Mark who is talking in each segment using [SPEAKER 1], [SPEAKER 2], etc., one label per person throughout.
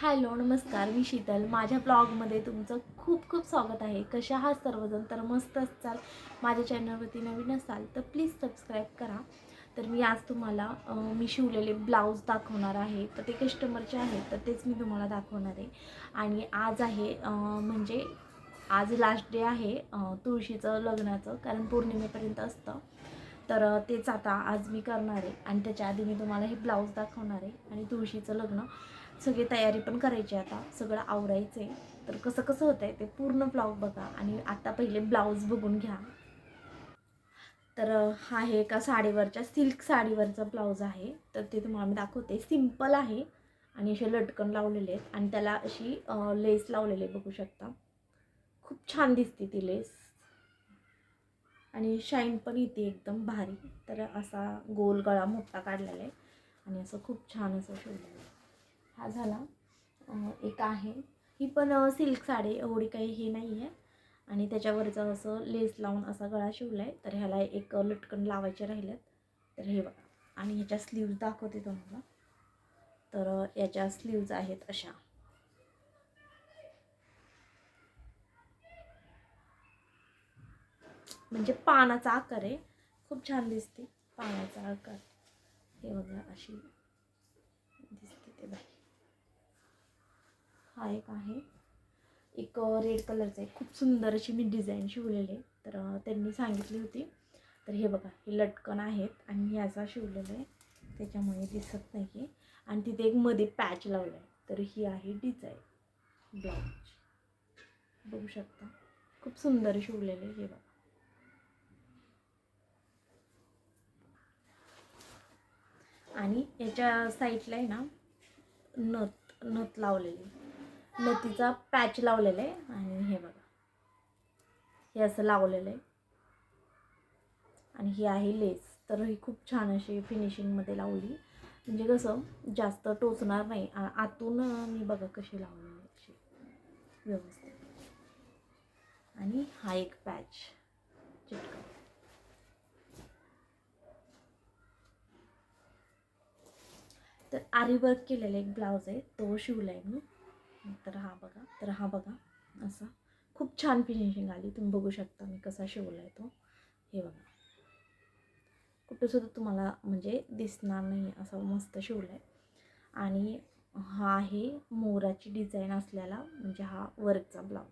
[SPEAKER 1] Hello नमस्कार, मी शीतल. माझ्या ब्लॉगमध्ये तुमचं खूप खूप स्वागत आहे. कशा आहात सर्वजण? तर मस्त असाल. माझ्या चॅनलवरती नवीन असाल तर प्लीज सबस्क्राईब करा. तर मी आज तुम्हाला मी शिवलेले ब्लाऊज दाखवणार आहे. तर ते कस्टमरचे आहेत तर तेच मी तुम्हाला दाखवणार आहे. आणि आज आहे म्हणजे आज लास्ट डे आहे तुळशीचं लग्नाचं, कारण पौर्णिमेपर्यंत असतं. तर तेच आता आज मी करणार आहे आणि त्याच्या आधी मी तुम्हाला हे ब्लाऊज दाखवणार आहे. आणि तुळशीचं लग्न सगळी तयारी पण करायची, आता सगळं आवरायचं आहे. तर कसं कसं होतं आहे ते पूर्ण ब्लाऊज बघा आणि आता पहिले ब्लाऊज बघून घ्या. तर हा आहे एका साडीवरच्या सिल्क साडीवरचा ब्लाऊज आहे. तर ते तुम्हाला मी दाखवते. सिंपल आहे आणि असे लटकन लावलेले आहेत आणि त्याला अशी लेस लावलेली बघू शकता. खूप छान दिसते ती लेस आणि शाईन पण येते एकदम भारी. तर असा गोल गळा मोठा काढलेला आहे आणि असं खूप छान असं शिवलेलं आहे. हा झाला. एक आहे, ही पण सिल्क साडी, एवढी काही हे नाही आहे. आणि त्याच्यावरचं असं लेस लावून असा गळा शिवला आहे. तर ह्याला एक लटकन लावायचे राहिलेत. तर हे बघा. आणि ह्याच्या स्लीव्ज दाखवते तुम्हाला. तर याच्या स्लीव्ज आहेत अशा, म्हणजे पानाचा आकार आहे. खूप छान दिसते पानाचा आकार. हे बघा अशी दिसते ते बाई. हा एक आहे, एक रेड कलरचं आहे. खूप सुंदर अशी मी डिझाईन शिवलेली आहे. तर त्यांनी सांगितली होती. तर हे बघा, हे लटकन आहेत आणि हे असा शिवलेलं आहे, त्याच्यामुळे दिसत नाही आहे. आणि तिथे एक मध्ये पॅच लावला आहे. तर ही आहे डिझाईन ब्लाऊज, बघू शकता. खूप सुंदर शिवलेले हे बघा. आणि याच्या साईडला आहे ना नथ लावलेली, नथीचा पॅच लावलेला आहे. आणि हे बघा, हे असं लावलेलं आहे. आणि ही आहे लेस. तर ही खूप छान अशी फिनिशिंगमध्ये लावली, म्हणजे कसं जास्त टोचणार नाही. आतून मी बघा कशी लावलेली अशी व्यवस्थित. आणि हा एक पॅच चिटका. तर आरी वर्क केलेला एक ब्लाऊज आहे, तो शिवलाय मी. तर हा बघा, तर हा बघा असा खूप छान फिनिशिंग आली. तुम्ही बघू शकता मी कसा शिवलाय तो. हे बघा, कुठंसुद्धा तुम्हाला म्हणजे दिसणार नाही, असं मस्त शिवलाय. आणि हा आहे मोराची डिझाईन असलेला, म्हणजे हा वर्कचा ब्लाऊज.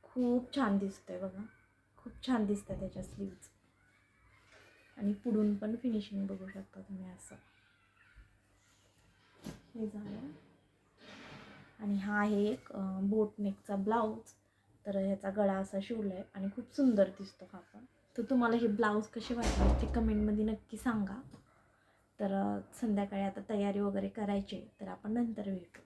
[SPEAKER 1] खूप छान दिसतोय बघा, खूप छान दिसतं त्याच्या स्लीव्ज. आणि पुढून पण फिनिशिंग बघू शकता तुम्ही असं. हे झालं. आणि हा आहे एक बोटनेकचा ब्लाऊज. तर ह्याचा गळा असा शिवला आहे आणि खूप सुंदर दिसतो हा पण. तर तुम्हाला हे ब्लाऊज कसे वाटले ते कमेंटमध्ये नक्की सांगा. तर संध्याकाळी आता तयारी वगैरे करायची, तर आपण नंतर भेटू.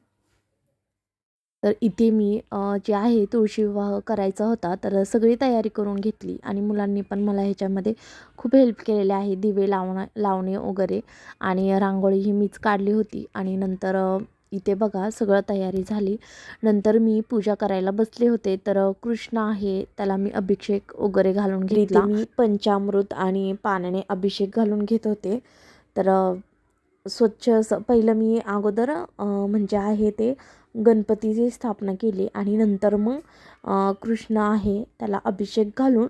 [SPEAKER 1] तर इथे मी जे आहे तुळशी विवाह करायचा होता, तर सगळी तयारी करून घेतली आणि मुलांनी पण मला ह्याच्यामध्ये खूप हेल्प केलेले आहे. दिवे लावणे वगैरे आणि रांगोळी ही मीच काढली होती. आणि नंतर इथे बघा सगळं तयारी झाली. नंतर मी पूजा करायला बसले होते. तर कृष्ण आहे त्याला मी अभिषेक वगैरे घालून घेतला. मी पंचामृत आणि पाण्याने अभिषेक घालून घेत होते. तर स्वच्छ असं पहिलं मी अगोदर म्हणजे आहे ते गणपतीची स्थापना केली आणि नंतर मग कृष्ण आहे त्याला अभिषेक घालून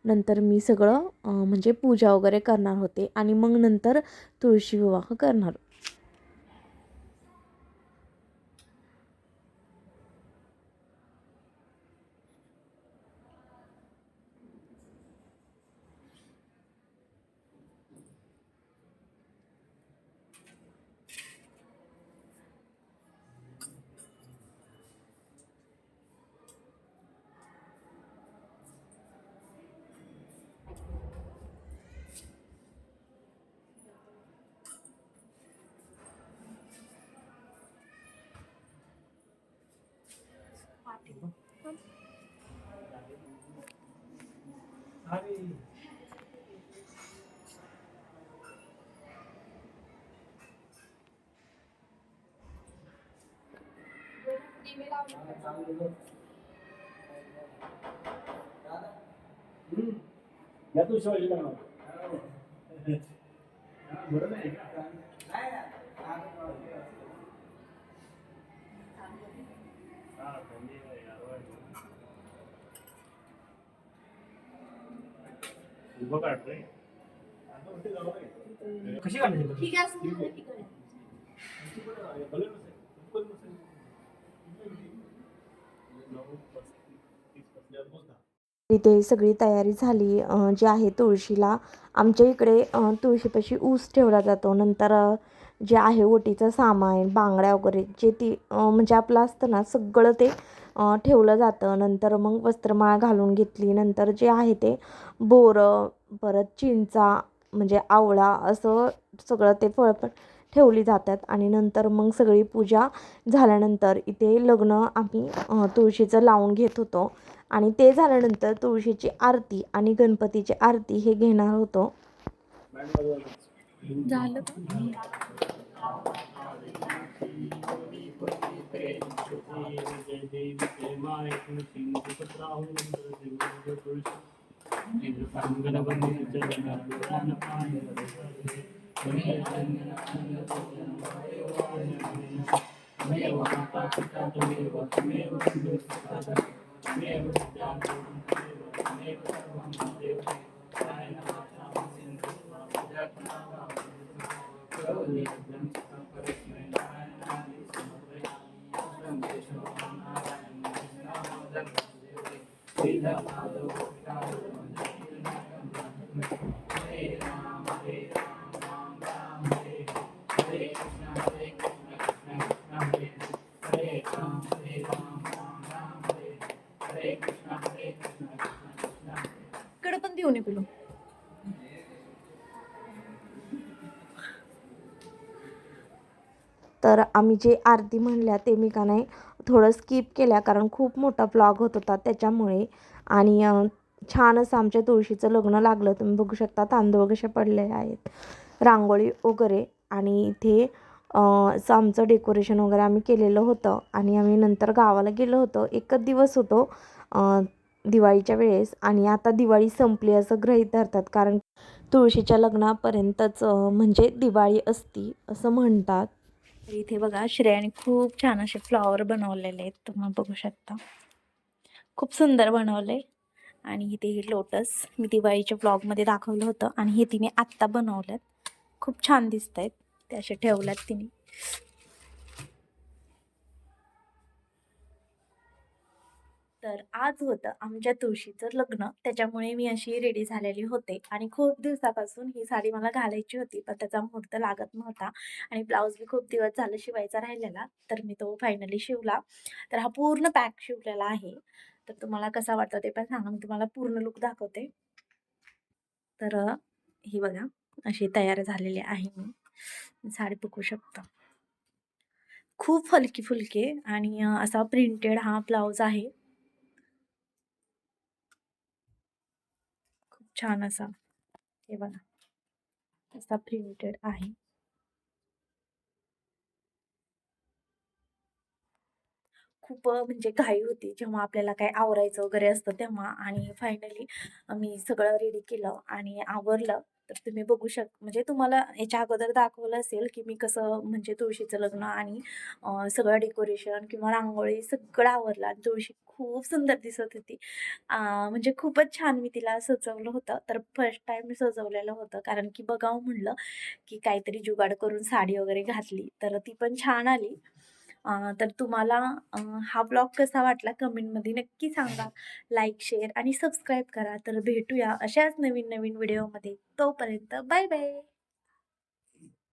[SPEAKER 1] नंतर मी सगळं म्हणजे पूजा वगैरे करणार होते आणि मग नंतर तुळशी विवाह करणार.
[SPEAKER 2] या तू शिवाजी बरोबर आहे. उभं काढ रे. कशी घालायची?
[SPEAKER 1] ठीक आहे, असं झालं की कळलं. इथे सगळी तयारी झाली जी आहे तुळशीला. आमच्या इकडे तुळशीपाशी ऊस ठेवला जातो. नंतर जे आहे ओटीचं सामान, बांगड्या वगैरे जे ती म्हणजे आपलं असतं ना सगळं ते ठेवलं जातं. नंतर मग वस्त्रमाळ घालून घेतली. नंतर जे आहे ते बोरं, परत चिंचा म्हणजे आवळा असं सगळं ते फळ पण ठेवली जातात. आणि नंतर मग सगळी पूजा झाल्यानंतर इथे लग्न आम्ही तुळशीचं लावून घेत होतो. आणि ते झाल्यानंतर तुळशीची आरती आणि गणपतीची आरती हे घेणार होतो. झालं इकडे पण देऊ नये पिलू. तर आम्ही जे आरती म्हणल्या ते मी का नाही थोडं स्किप केल्या, कारण खूप मोठा ब्लॉग होत होता त्याच्यामुळे. आणि छान असं आमच्या तुळशीचं लग्न लागलं. तुम्ही बघू शकता तांदूळ कसे पडलेले आहेत, रांगोळी वगैरे. आणि इथे असं आमचं डेकोरेशन वगैरे आम्ही केलेलं होतं. आणि आम्ही नंतर गावाला गेलो होतो. एकच दिवस होतो दिवाळीच्या वेळेस. आणि आता दिवाळी संपली असं गृहीत धरतात, कारण तुळशीच्या लग्नापर्यंतच म्हणजे दिवाळी असती असं म्हणतात. इथे बघा श्रेयाने खूप छान असे फ्लॉवर बनवलेले आहेत, तुम्ही बघू शकता. खूप सुंदर बनवले. आणि इथे हे लोटस मी दिवाळीच्या ब्लॉगमध्ये दाखवलं होतं, आणि हे तिने आत्ता बनवल्यात. खूप छान दिसत आहेत ते, असे ठेवल्यात तिने. तर आज होतं आमच्या तुळशीचं लग्न, त्याच्यामुळे मी अशी रेडी झालेली होते. आणि खूप दिवसापासून ही साडी मला घालायची होती, पण त्याचा मुहूर्त लागत नव्हता. आणि ब्लाऊज बी खूप दिवस झालं शिवायचा राहिलेला, तर मी तो फायनली शिवला. तर हा पूर्ण पॅक शिवलेला आहे. तर तुम्हाला कसा वाटतं ते पण सांगा, मी तुम्हाला पूर्ण लुक दाखवते. तर ही बघा अशी तयार झालेली आहे मी. साडी बघू शकता, खूप हलकी फुलकी. आणि असा प्रिंटेड हा ब्लाऊज आहे, खूप छान असा. हे बघा असा प्रिंटेड आहे. खूप म्हणजे घाई होती जेव्हा आपल्याला काय आवरायचं वगैरे असतं तेव्हा. आणि फायनली मी सगळं रेडी केलं आणि आवरलं. तर तुम्ही बघू म्हणजे तुम्हाला याच्या अगोदर दाखवलं असेल की मी कसं म्हणजे तुळशीचं लग्न आणि सगळं डेकोरेशन किंवा रांगोळी सगळं आवरलं. आणि तुळशी खूप सुंदर दिसत होती. म्हणजे खूपच छान मी तिला सजवलं होतं. तर फर्स्ट टाइम मी सजवलेलं होतं, कारण की बघावं म्हणलं की काहीतरी जुगाड करून साडी वगैरे घातली तर ती पण छान आली. तर तुम्हाला हा ब्लॉग कसा वाटला कमेंटमध्ये नक्की सांगा. लाईक, शेअर आणि सबस्क्राईब करा. तर भेटूया अशाच नवीन नवीन व्हिडिओमध्ये. तोपर्यंत बाय बाय.